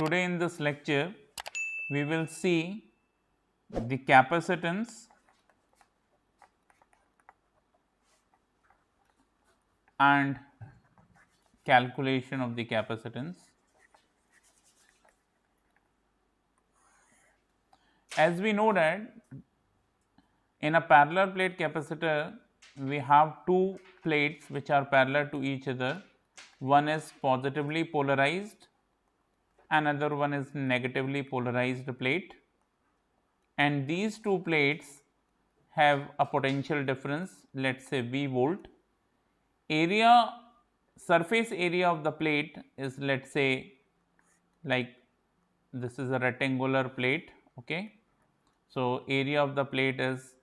Today in this lecture we will see the capacitance and calculation of the capacitance. As we know that in a parallel plate capacitor we have two plates which are parallel to each other. One is positively polarized, another one is negatively polarized plate, and these two plates have a potential difference, let us say V volt. Area, surface area of the plate is, let us say, like this is a rectangular plate. Okay. So, area of the plate is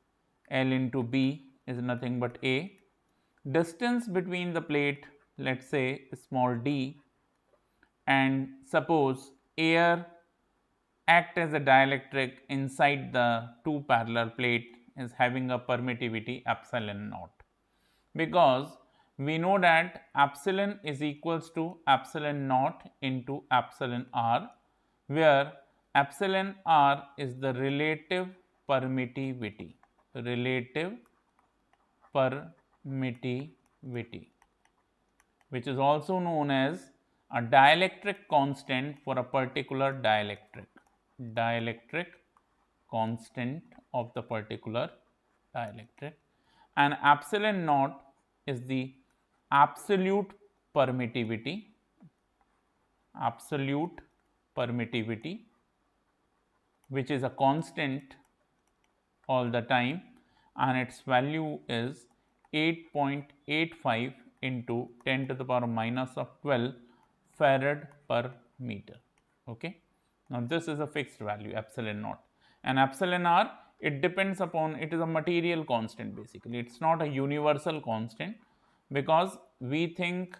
L into B is nothing but A. Distance between the plate, let us say small d, and suppose air act as a dielectric inside the two parallel plate is having a permittivity epsilon naught, because we know that epsilon is equals to epsilon naught into epsilon r, where epsilon r is the relative permittivity, which is also known as a dielectric constant for a particular dielectric constant of the particular dielectric, and epsilon naught is the absolute permittivity, which is a constant all the time, and its value is 8.85 into 10 to the power minus of 12 farad per meter. Okay. Now, this is a fixed value epsilon naught, and epsilon r, it depends upon, it is a material constant basically, it is not a universal constant, because we think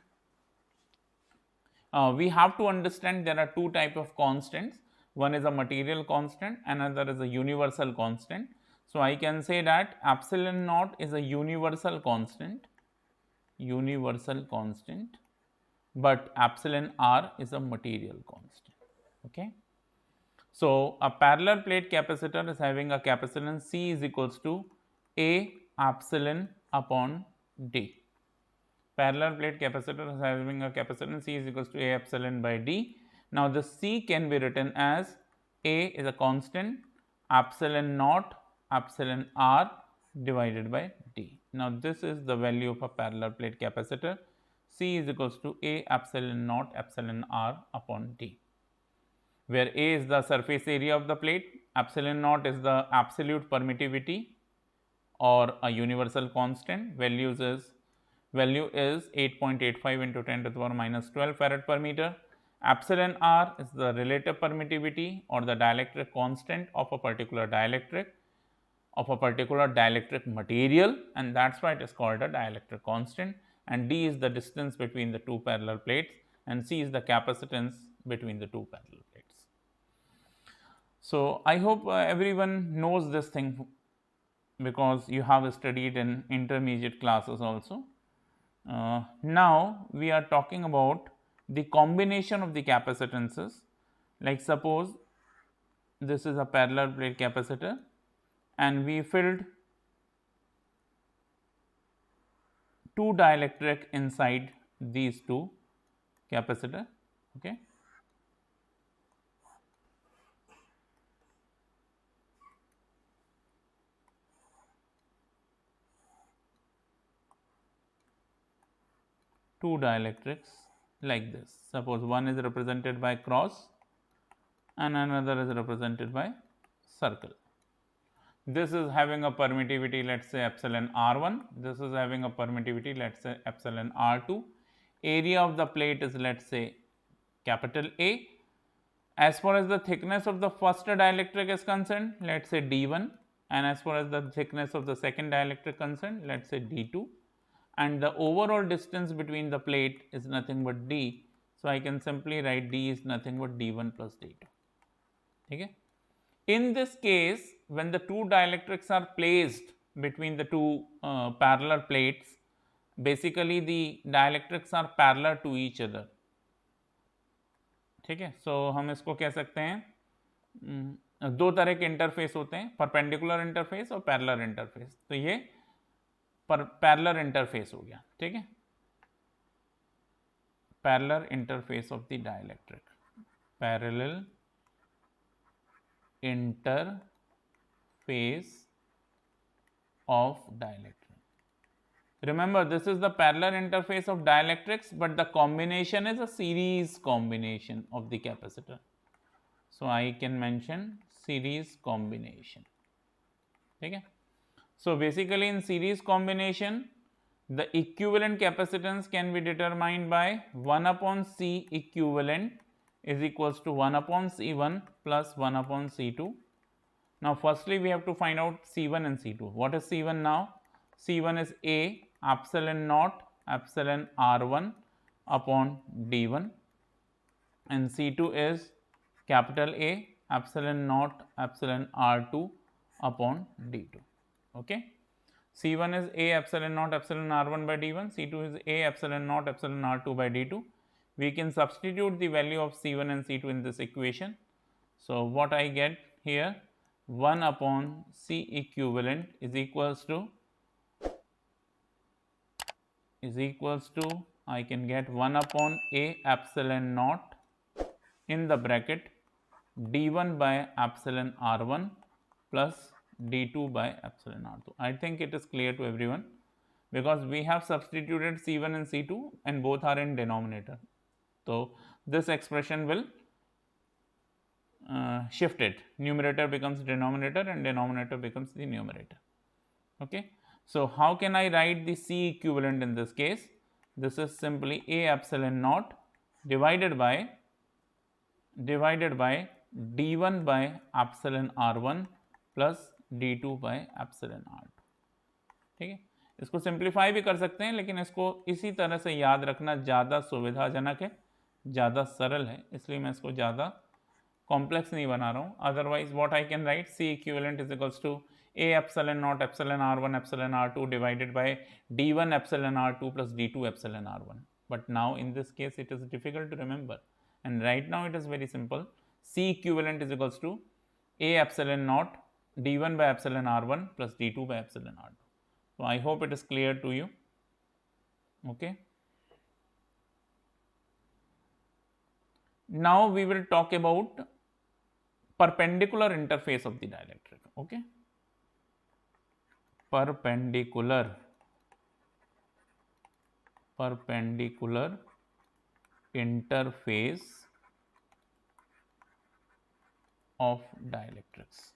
we have to understand there are two type of constants. One is a material constant, another is a universal constant. So, I can say that epsilon naught is a universal constant, but epsilon r is a material constant. Okay. So, a parallel plate capacitor is having a capacitance C is equals to A epsilon upon D. Parallel plate capacitor is having a capacitance C is equals to A epsilon by D. Now, the C can be written as A is a constant, epsilon naught epsilon r divided by D. Now, this is the value of a parallel plate capacitor. C is equals to A epsilon naught epsilon r upon D, where A is the surface area of the plate, epsilon naught is the absolute permittivity or a universal constant, value is 8.85 into 10 to the power minus 12 farad per meter. Epsilon r is the relative permittivity or the dielectric constant of a particular dielectric material, and that is why it is called a dielectric constant, and D is the distance between the two parallel plates, and C is the capacitance between the two parallel plates. So, I hope everyone knows this thing, because you have studied in intermediate classes also. Now, we are talking about the combination of the capacitances. Like suppose this is a parallel plate capacitor and we filled two dielectric inside these two capacitor. Okay. Two dielectrics like this. Suppose one is represented by cross and another is represented by circle. This is having a permittivity, let us say epsilon r1, this is having a permittivity, let us say epsilon r2. Area of the plate is, let us say, capital A. As far as the thickness of the first dielectric is concerned, let us say d1, and as far as the thickness of the second dielectric concerned, let us say d2, and the overall distance between the plate is nothing but d. So, I can simply write d is nothing but d1 plus d2. Okay. In this case, when the two dielectrics are placed between the two parallel plates, basically the dielectrics are parallel to each other. ठीक है। सो हम इसको कह सकते हैं दो तरह के इंटरफेस होते हैं, परपेंडिकुलर इंटरफेस और पैरेलल इंटरफेस। तो ये पैरेलल इंटरफेस हो गया, ठीक है, parallel interface of the dielectric, parallel interface of dielectric. Remember, this is the parallel interface of dielectrics, but the combination is a series combination of the capacitor. So I can mention series combination. Okay. So basically, in series combination, the equivalent capacitance can be determined by 1 upon C equivalent is equals to 1 upon C1 plus 1 upon C2. Now firstly we have to find out C1 and C2. What is C1 now? C1 is A epsilon naught epsilon R1 upon D1, and C2 is capital A epsilon naught epsilon R2 upon D2. Okay. C1 is A epsilon naught epsilon R1 by D1, C2 is A epsilon naught epsilon R2 by D2. We can substitute the value of C1 and C2 in this equation. So what I get here, 1 upon C equivalent is equals to I can get 1 upon A epsilon naught in the bracket D1 by epsilon R1 plus D2 by epsilon R2. I think it is clear to everyone because we have substituted C1 and C2 and both are in denominator. So this expression will shift it. Numerator becomes denominator and denominator becomes the numerator. Okay. So how can I write the C equivalent in this case? This is simply A epsilon naught divided by D1 by epsilon R1 plus D2 by epsilon R2. ठीक है, इसको simplify भी कर सकते हैं, लेकिन इसको इसी तरह से याद रखना ज़्यादा सुविधाजनक है, ज़्यादा सरल है, इसलिए मैं इसको ज़्यादा कॉम्प्लेक्स नहीं बना रहा हूँ. Otherwise what I can write, C equivalent is equals to A epsilon naught epsilon R1 epsilon R2 divided by D1 epsilon R2 plus D2 epsilon R1. But now in this case it is difficult to remember, and right now it is very simple. C equivalent is equals to A epsilon naught D1 by epsilon R1 plus D2 by epsilon R2. So I hope it is clear to you. Okay. Now we will talk about perpendicular interface of the dielectric. Okay. Perpendicular interface of dielectrics.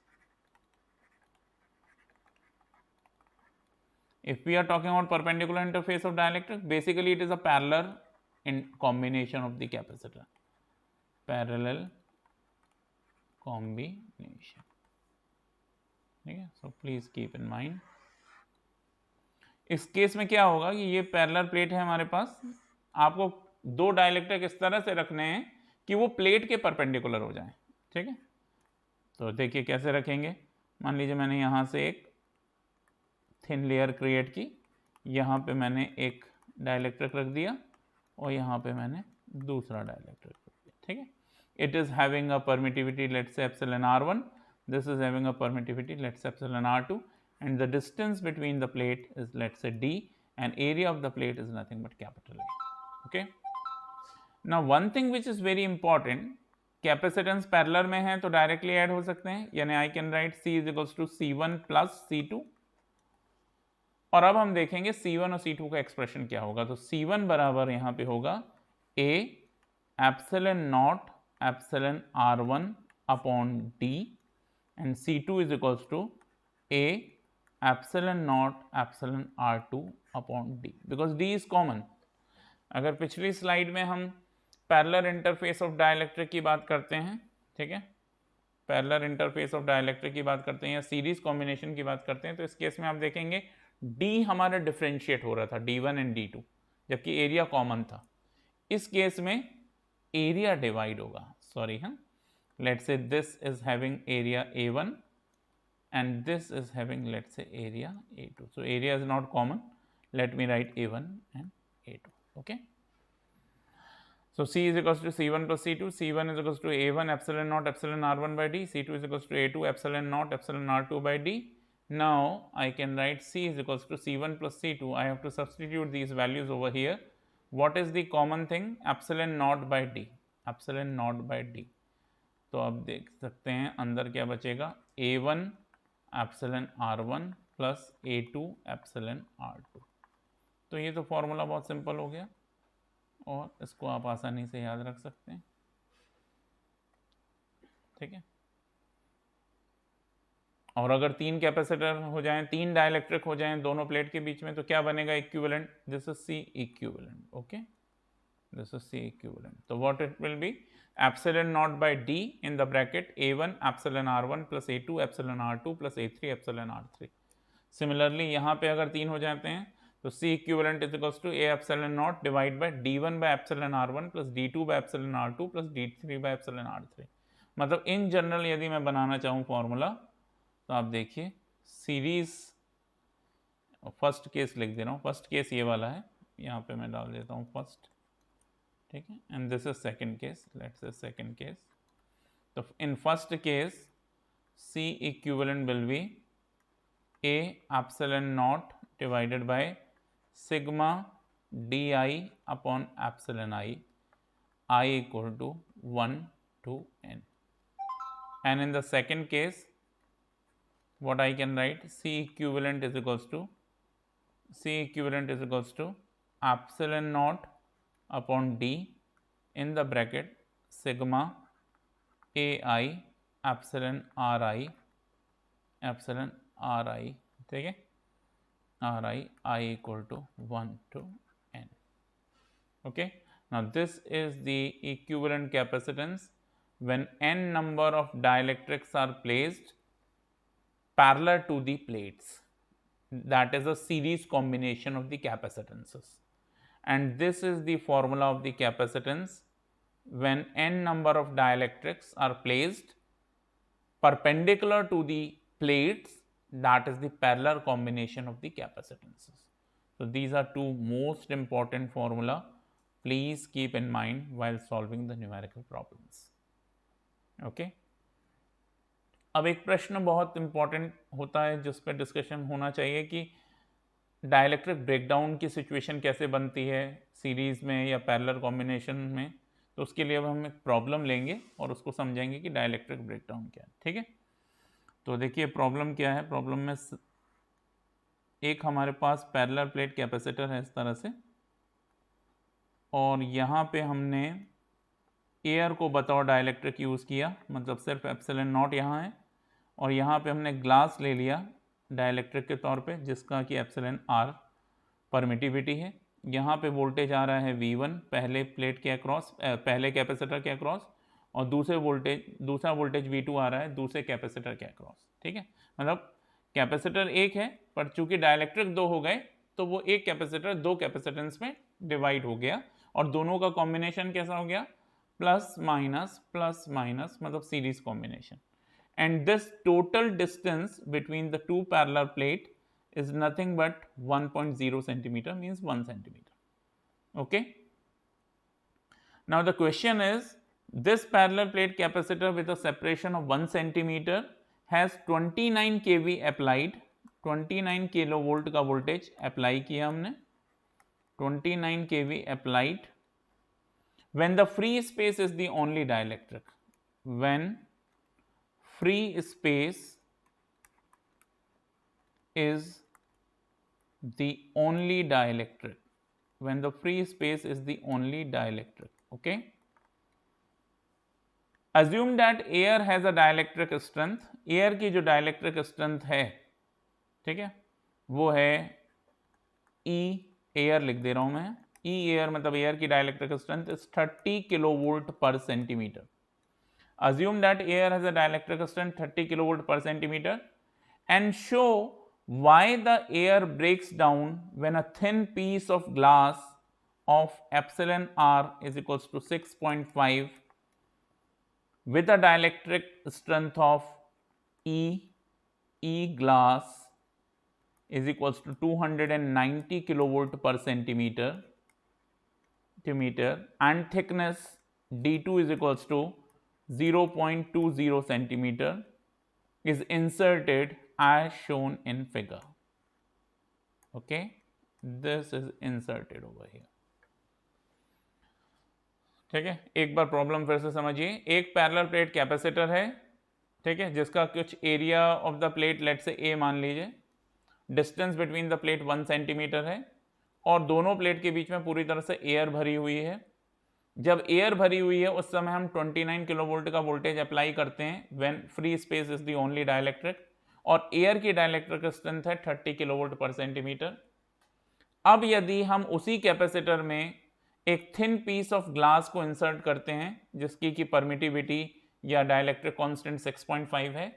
If we are talking about perpendicular interface of dielectric, basically it is a parallel in combination of the capacitor. Parallel combination. ठीक है, so please keep in mind. इस case में क्या होगा कि ये parallel plate है हमारे पास, आपको दो डाइलेक्ट्रिक इस तरह से रखने हैं कि वो प्लेट के परपेंडिकुलर हो जाएं. ठीक है, तो देखिए कैसे रखेंगे. मान लीजिए मैंने यहाँ से एक थिन लेयर क्रिएट की, यहाँ पे मैंने एक डाइलेक्ट्रिक रख दिया और यहाँ पे मैंने दूसरा डाइलेक्ट्रिक रख दिया. ठीक है, it is having a permittivity let's say epsilon R1, this is having a permittivity let's say epsilon R2, and the distance between the plate is let's say D, and area of the plate is nothing but capital A. Okay, now one thing which is very important, capacitance parallel में है तो directly add हो सकते हैं, यानी I can write C is equals to C1 plus C2. और अब हम देखेंगे C1 और C2 का एक्सप्रेशन क्या होगा. तो C1 बराबर यहाँ पे होगा A epsilon not epsilon R1 upon D, and C2 is equals to A epsilon naught epsilon R2 upon D, because D is common. अगर पिछली स्लाइड में हम पैरेलल इंटरफेस ऑफ डाइलेक्ट्रिक की बात करते हैं, ठीक है, पैरेलल इंटरफेस ऑफ डाइलेक्ट्रिक की बात करते हैं या सीरीज कॉम्बिनेशन की बात करते हैं, तो इस केस में आप देखेंगे D हमारा डिफरेंशिएट हो रहा था D1 एंड D2, जबकि एरिया कॉमन था. इस केस में एरिया डिवाइड होगा. सॉरी, हाँ, let's say this is having area A1 and this is having let's say area A2. So area is not common. Let me write A1 and A2. Okay. So C is equals to C1 plus C2. C1 is equals to A1 epsilon naught epsilon R1 by D. C2 is equals to A2 epsilon naught epsilon R2 by D. Now I can write C is equals to C1 plus C2. I have to substitute these values over here. What is the common thing? Epsilon naught by D. Epsilon naught by D. तो अब देख सकते हैं अंदर क्या बचेगा, A1 epsilon R1 plus A2 epsilon R2. तो ये तो फॉर्मूला बहुत सिंपल हो गया और इसको आप आसानी से याद रख सकते हैं. ठीक है. और अगर तीन कैपेसिटर हो जाएं, तीन डाइलेक्ट्रिक हो जाएं दोनों प्लेट के बीच में, तो क्या बनेगा equivalent? This is C equivalent. Okay, this is C equivalent. तो what it will be? Epsilon naught by D in the bracket A1 epsilon R1 plus A2 epsilon R2 plus A3 epsilon R3. Similarly यहाँ पे अगर तीन हो जाते हैं तो C equivalent is equals to A epsilon naught divide by D1 by epsilon R1 plus D2 by epsilon R2 plus D3 by epsilon R3. मतलब in general यदि मैं बनाना चाहूँ फॉर्मूला, तो आप देखिए सीरीज, फर्स्ट केस लिख दे रहा हूँ. फर्स्ट केस ये वाला है, यहाँ पे मैं डाल देता हूँ फर्स्ट. ठीक है. And this is second case. Let's say second case. तो in first case C equivalent will be A epsilon naught divided by sigma DI upon epsilon I equal to 1 to n. And in the second case, what I can write? C equivalent is equals to epsilon naught upon D in the bracket sigma AI epsilon RI ठीक है, RI I equal to 1 to n. Okay, now this is the equivalent capacitance when n number of dielectrics are placed parallel to the plates. That is a series combination of the capacitances, and this is the formula of the capacitance when n number of dielectrics are placed perpendicular to the plates, that is the parallel combination of the capacitances. So these are two most important formula. Please keep in mind while solving the numerical problems. Okay. अब एक प्रश्न बहुत important होता है जिस पर discussion होना चाहिए कि डाइलेक्ट्रिक ब्रेकडाउन की सिचुएशन कैसे बनती है सीरीज में या पैरेलल कॉम्बिनेशन में. तो उसके लिए अब हम एक प्रॉब्लम लेंगे और उसको समझेंगे कि डाइलेक्ट्रिक ब्रेकडाउन क्या है. ठीक है. तो देखिए प्रॉब्लम क्या है. प्रॉब्लम में एक हमारे पास पैरेलल प्लेट कैपेसिटर है इस तरह से, और यहाँ पे हमने एयर को बतौर डाइलेक्ट्रिक यूज़ किया, मतलब सिर्फ एप्सिलन नॉट यहाँ है, और यहाँ पे हमने ग्लास ले लिया डाइलेक्ट्रिक के तौर पे जिसका कि एप्सिलन R परमिटिविटी है. यहाँ पे वोल्टेज आ रहा है V1 पहले प्लेट के अक्रॉस, पहले कैपेसिटर के अक्रॉस, और दूसरा वोल्टेज V2 आ रहा है दूसरे कैपेसिटर के अक्रॉस. ठीक है. मतलब कैपेसिटर एक है पर चूंकि डाइलेक्ट्रिक दो हो गए तो वो एक कैपेसिटर दो कैपेसिटेंस में डिवाइड हो गया, और दोनों का कॉम्बिनेशन कैसा हो गया? प्लस माइनस मतलब series combination. And this total distance between the two parallel plate is nothing but 1.0 centimeter, means 1 centimeter. Okay. Now the question is, this parallel plate capacitor with a separation of 1 centimeter has 29 kV applied, 29 kilovolt का voltage apply किया हमने, 29 kV applied when the free space is the only dielectric. When free space is the only dielectric, when the free space is the only dielectric. Okay. Assume that air has a dielectric strength. Air की जो dielectric strength है, ठीक है, वो है E air लिख दे रहा हूं मैं. E air मतलब air की dielectric strength is 30 kilovolt per centimeter. Assume that air has a dielectric strength 30 kilovolt per centimeter and show why the air breaks down when a thin piece of glass of epsilon R is equals to 6.5 with a dielectric strength of E glass is equals to 290 kilovolt per centimeter centimeter and thickness D2 is equals to 0.20 centimeter is inserted as shown in figure. Okay, this is inserted over here. ठीक है, एक बार problem फिर से समझिए. एक parallel plate capacitor है, ठीक है, जिसका कुछ area of the plate let से ए मान लीजिए, distance between the plate 1 centimetre है और दोनों प्लेट के बीच में पूरी तरह से एयर भरी हुई है. जब एयर भरी हुई है उस समय हम 29 किलोवोल्ट का वोल्टेज अप्लाई करते हैं when free space is the only dielectric, और एयर की डाइलेक्ट्रिक स्ट्रेंथ है 30 किलोवोल्ट पर सेंटीमीटर. अब यदि हम उसी कैपेसिटर में एक थिन पीस ऑफ ग्लास को इंसर्ट करते हैं जिसकी की परमिटिविटी या डाइलेक्ट्रिक कांस्टेंट 6.5 है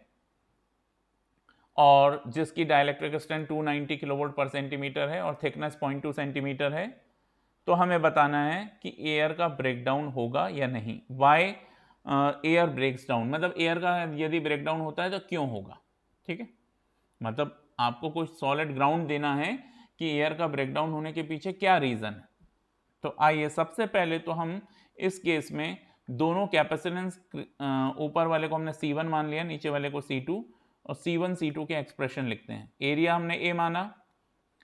और जिसकी डाइलेक्ट्रिक स्ट्रेंथ 290 किलोवोल्ट पर सेंटीमीटर है और थिकनेस 0.2 सेंटीमीटर है, तो हमें बताना है कि एयर का ब्रेकडाउन होगा या नहीं. वाई एयर ब्रेक्स डाउन, मतलब एयर का यदि ब्रेकडाउन होता है तो क्यों होगा. ठीक है, मतलब आपको कुछ सॉलिड ग्राउंड देना है कि एयर का ब्रेकडाउन होने के पीछे क्या रीजन है. तो आइए सबसे पहले तो हम इस केस में दोनों कैपेसिटेंस, ऊपर वाले को हमने C1 मान लिया, नीचे वाले को C2, और C1 C2 के एक्सप्रेशन लिखते हैं. एरिया हमने A माना.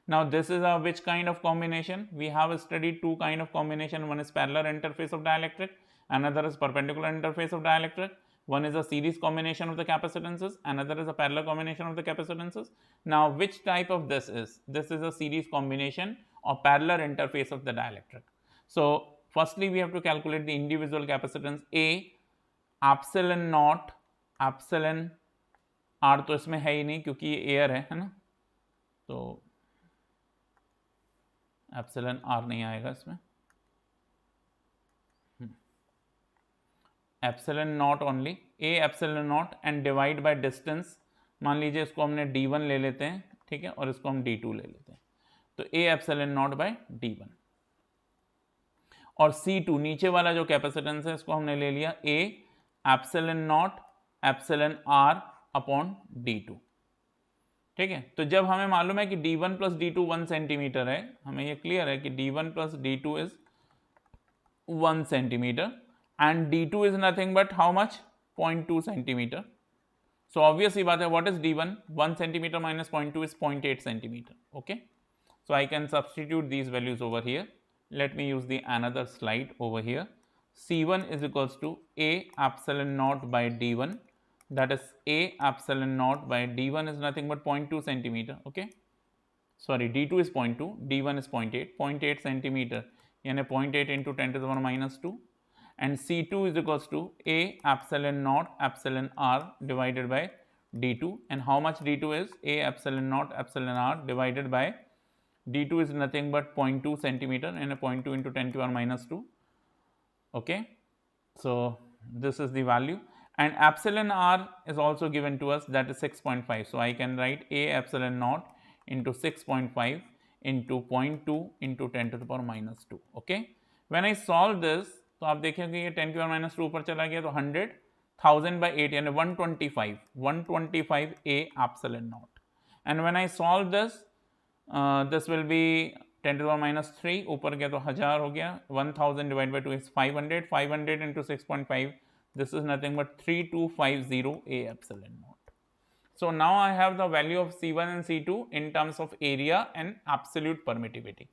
Now this is a which kind of combination? We have studied two kind of combination. One is parallel interface of dielectric, another is perpendicular interface of dielectric. One is a series combination of the capacitances, another is a parallel combination of the capacitances. Now which type of this is? This is a series combination or parallel interface of the dielectric. So firstly we have to calculate the individual capacitance A, epsilon naught, epsilon R तो इसमें है ही नहीं क्योंकि ये air है ना, तो epsilon are नहीं आएगा इसमें. Epsilon naught only, A epsilon not and divide by distance. मान लीजिए इसको हमने D1 ले लेते हैं, ठीक है, और इसको हम D2 ले लेते हैं, तो ए एप्सिलन नॉट बाय D1. और C2 नीचे वाला जो कैपेसिटेंस है इसको हमने ले लिया A epsilon naught epsilon R upon D2. ठीक है, तो जब हमें मालूम है कि D1 प्लस D2 1 सेंटीमीटर है, हमें ये क्लियर है कि D1 plus D2 is 1 centimetre and D2 is nothing but how much 0.2 centimetre. So obvious ही बात है, what is D1? 1 centimetre minus 0.2 is 0.8 centimetre. Okay, so I can substitute these values over here. Let me use the another slide over here. C1 is equals to A epsilon naught by D1, that is A epsilon naught by D1 is nothing but 0.2 centimeter. Okay, sorry, D2 is 0.2, D1 is 0.8 centimeter, यानी 0.8 into 10 to the power minus 2, and C2 is equals to A epsilon naught epsilon R divided by D2, and how much D2 is? A epsilon naught epsilon R divided by D2 is nothing but 0.2 centimeter and a 0.2 into 10 to the power minus 2. Okay, so this is the value, and epsilon r is also given to us, that is 6.5. So I can write A epsilon naught into 6.5 into 0.2 into 10 to the power minus 2. Okay, when I solve this, तो आप देखेंगे ये 10 to the power minus 2 ऊपर चला गया, तो 100,000 by 8 यानी 125 A epsilon naught. And when I solve this, this will be 10 to the power minus 3 ऊपर गया तो 1000 हो गया. 1000 divided by 2 is 500. 500 into 6.5, this is nothing but 3250 A epsilon naught. So now I have the value of C1 and C2 in terms of area and absolute permittivity.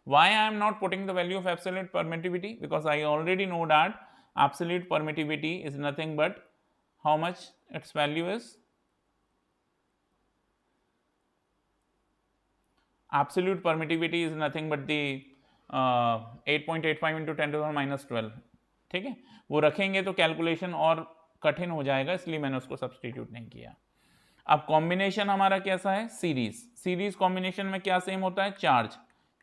Why I am not putting the value of absolute permittivity? Because I already know that absolute permittivity is nothing but how much its value is. Absolute permittivity is nothing but the 8.85 into 10 to the power minus 12. ठीक है, वो रखेंगे तो calculation और कठिन हो जाएगा, इसलिए मैंने उसको सब्सटीट्यूट नहीं किया. अब कॉम्बिनेशन हमारा कैसा है? सीरीज. सीरीज कॉम्बिनेशन में क्या सेम होता है? चार्ज,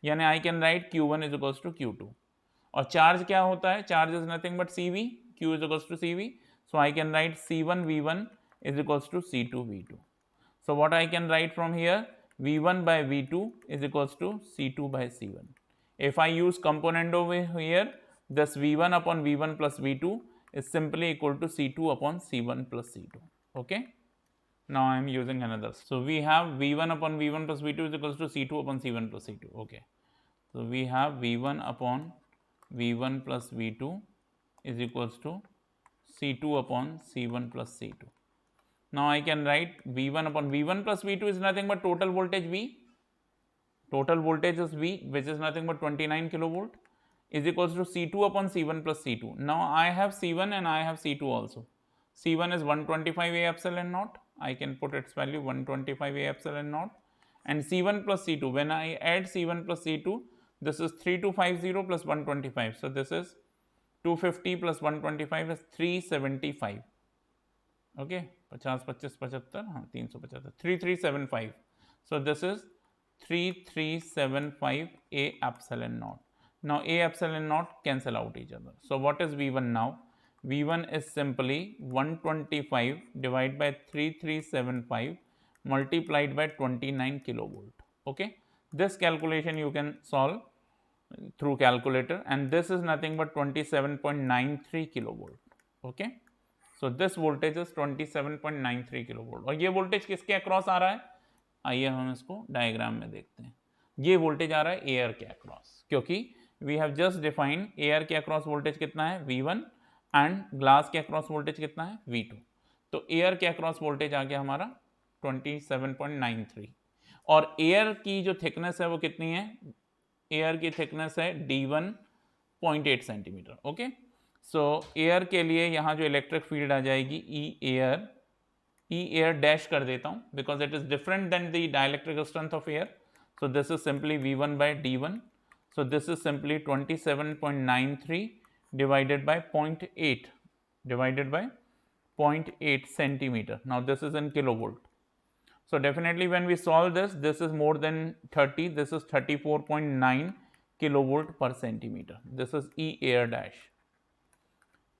यानी I can write Q1 is equals to Q2. और चार्ज क्या होता है? Charge is nothing but CV, Q is equals to CV. So I can write C1 V1 is equals to C2 V2. So what I can write from here? V1 by V2 is equals to C2 by C1. If I use component over here, this V1 upon V1 plus V2 is simply equal to C2 upon C1 plus C2. Okay, now I am using another. So we have V1 upon V1 plus V2 is equals to C2 upon C1 plus C2. Okay, so we have V1 upon V1 plus V2 is equals to C2 upon C1 plus C2. Now I can write V1 upon V1 plus V2 is nothing but total voltage V. Total voltage is V, which is nothing but 29 kilovolt, is equals to C2 upon C1 plus C2. Now I have C1 and I have C2 also. C1 is 125 A epsilon naught. I can put its value 125 A epsilon naught. And C1 plus C2, when I add C1 plus C2, this is 3250 plus 125. So this is 250 plus 125 is 375. Okay, 50, 25, 75, हाँ 375, 3375. So this is 3375 A epsilon naught. Now A epsilon naught cancel out each other. So what is V1 now? V1 is simply 125 divided by 3375 multiplied by 29 kilovolt. Okay, this calculation you can solve through calculator, and this is nothing but 27.93 kilovolt. Okay, so this voltage is 27.93 kilovolt. और ये voltage किसके across आ रहा है? आइए हम इसको diagram में देखते हैं. ये वोल्टेज आ रहा है एयर के अक्रॉस, क्योंकि we have just defined air के अक्रॉस वोल्टेज कितना है V1 एंड ग्लास के अक्रॉस वोल्टेज कितना है V2. तो एयर के अक्रॉस वोल्टेज आ गया हमारा 27.93, और एयर की जो थिकनेस है वो कितनी है? एयर की थिकनेस है D1.8 सेंटीमीटर. ओके, सो एयर के लिए यहाँ जो इलेक्ट्रिक फील्ड आ जाएगी ई एयर डैश कर देता हूँ, because it is different than the dielectric strength of air. So this is simply V1 by D1. So this is simply 27.93 divided by 0.8 divided by 0.8 centimeter. Now this is in kilovolt. So definitely when we solve this, this is more than 30. This is 34.9 kilovolt per centimeter. This is E air dash.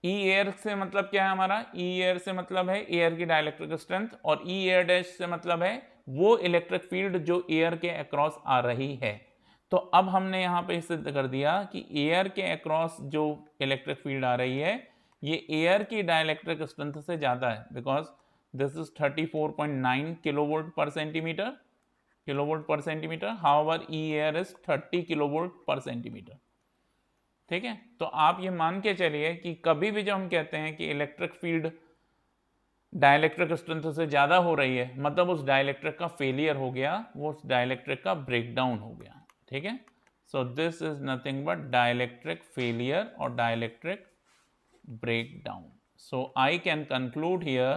E air से मतलब क्या है हमारा? E air से मतलब है air की dielectric strength, और E air dash से मतलब है वो इलेक्ट्रिक फील्ड जो एयर के अक्रॉस आ रही है. तो अब हमने यहाँ पे सिद्ध कर दिया कि एयर के अक्रॉस जो इलेक्ट्रिक फील्ड आ रही है ये एयर की डाइलेक्ट्रिक स्ट्रेंथ से ज़्यादा है, बिकॉज दिस इज 34.9 किलोवोल्ट पर centimetre. However E air is 30 kilovolt पर सेंटीमीटर. ठीक है, तो आप ये मान के चलिए कि कभी भी जब हम कहते हैं कि इलेक्ट्रिक फील्ड डाइलेक्ट्रिक स्ट्रेंथ से ज़्यादा हो रही है, मतलब उस डाइलेक्ट्रिक का फेलियर हो गया, वो उस डाइलेक्ट्रिक का ब्रेकडाउन हो गया. ठीक है, so this is nothing but dielectric failure और dielectric breakdown. So I can conclude here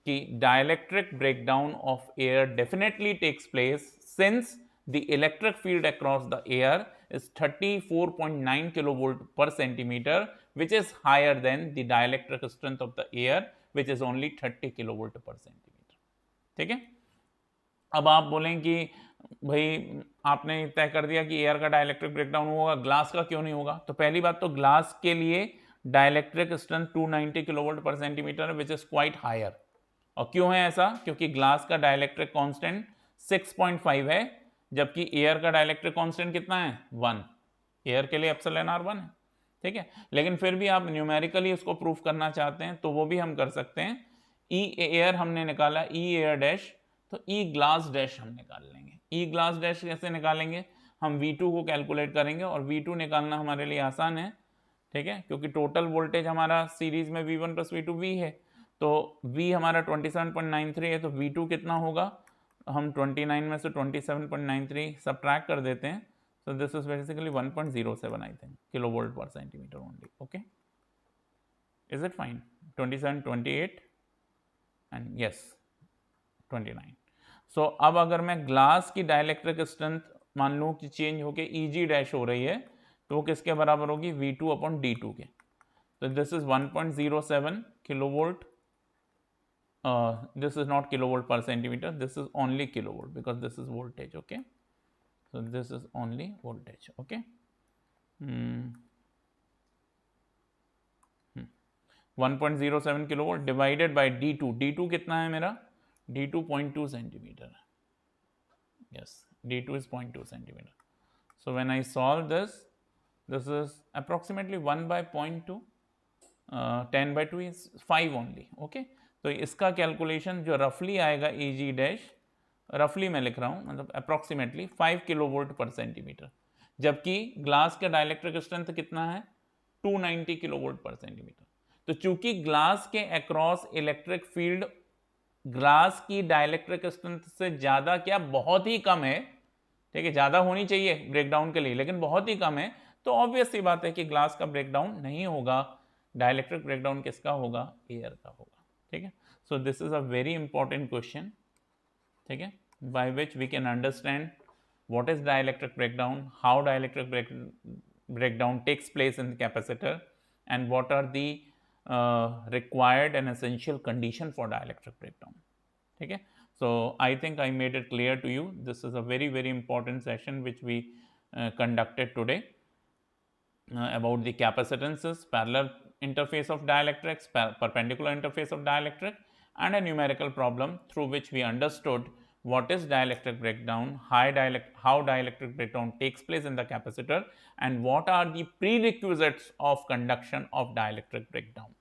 कि dielectric breakdown of air definitely takes place since the electric field across the air is 34.9 kilovolt per centimeter, which is higher than the dielectric strength of the air, which is only 30 kilovolt per centimeter. ठीक है, अब आप बोलें कि भाई आपने तय कर दिया कि एयर का डाइलेक्ट्रिक ब्रेकडाउन होगा, ग्लास का क्यों नहीं होगा? तो पहली बात तो ग्लास के लिए डाइलेक्ट्रिक स्ट्रेंथ 290 किलोवोल्ट पर centimetre, which is quite higher. और क्यों है ऐसा? क्योंकि ग्लास का डाइलेक्ट्रिक कांस्टेंट 6.5 है, जबकि एयर का डाइलेक्ट्रिक कांस्टेंट कितना है? 1. एयर के लिए एप्सिलॉन r 1 है. ठीक है, लेकिन फिर भी आप न्यूमेरिकली उसको प्रूफ करना चाहते हैं तो वो भी हम कर सकते हैं. ई एयर हमने निकाला, ई एयर डैश, तो ई ग्लास डैश हम निकाल लेंगे. ई ग्लास डैश कैसे निकालेंगे? हम V2 को कैलकुलेट करेंगे, और V2 निकालना हमारे लिए आसान है. ठीक है, क्योंकि टोटल वोल्टेज हमारा सीरीज में V1 प्लस V2 V है, तो V हमारा 27.93 है, तो V2 कितना होगा? हम 29 में से 27.93 सब्ट्रैक्ट कर देते हैं. So this is basically 1.07 I think kilovolt पर centimetre only. Okay, is it fine? 27, 28 and yes 29. सो अब अगर मैं ग्लास की डाइलेक्ट्रिक स्ट्रेंथ मान लूँ कि चेंज होके Eg डैश हो रही है, तो वो किसके बराबर होगी? V2 अपॉन D2 के. तो this is 1.07 kilovolt. This is not kilovolt per centimeter, this is only kilovolt because this is voltage. Okay, so this is only voltage. Okay, 1.07 kilovolt divided by D2. D2 कितना है मेरा? D2 0.2 centimeter. Yes, D2 is 0.2 centimeter. So when I solve this, this is approximately 1 by 0.2. 10 by 2 is 5 only. Okay, तो इसका calculation जो रफली आएगा Eg dash, रफली मैं लिख रहा हूँ, मतलब अप्रॉक्सीमेटली 5 किलोवोल्ट पर सेंटीमीटर. जबकि ग्लास का डाइलेक्ट्रिक स्ट्रेंथ कितना है 290 किलोवोल्ट पर सेंटीमीटर। तो चूंकि ग्लास के अक्रॉस इलेक्ट्रिक फील्ड ग्लास की डाइलेक्ट्रिक स्ट्रेंथ से ज्यादा क्या बहुत ही कम है, ठीक है, ज्यादा होनी चाहिए ब्रेकडाउन के लिए लेकिन बहुत ही कम है, तो ऑब्वियस सी बात है कि ग्लास का ब्रेकडाउन नहीं होगा। डाइलेक्ट्रिक ब्रेकडाउन किसका होगा, एयर का होगा, ठीक है। So this is a very important question, ठीक है, by which we can understand what is dielectric breakdown, how dielectric breakdown takes place in the capacitor, and what are the required and essential condition for dielectric breakdown, ठीक है। So I think I made it clear to you. This is a very important session which we conducted today about the capacitances, parallel interface of dielectrics, perpendicular interface of dielectric, and a numerical problem through which we understood what is dielectric breakdown, how dielectric breakdown takes place in the capacitor, and what are the prerequisites of conduction of dielectric breakdown.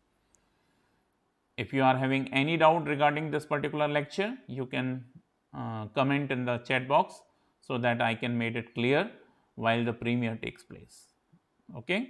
If you are having any doubt regarding this particular lecture, you can comment in the chat box so that I can make it clear while the premiere takes place. Okay.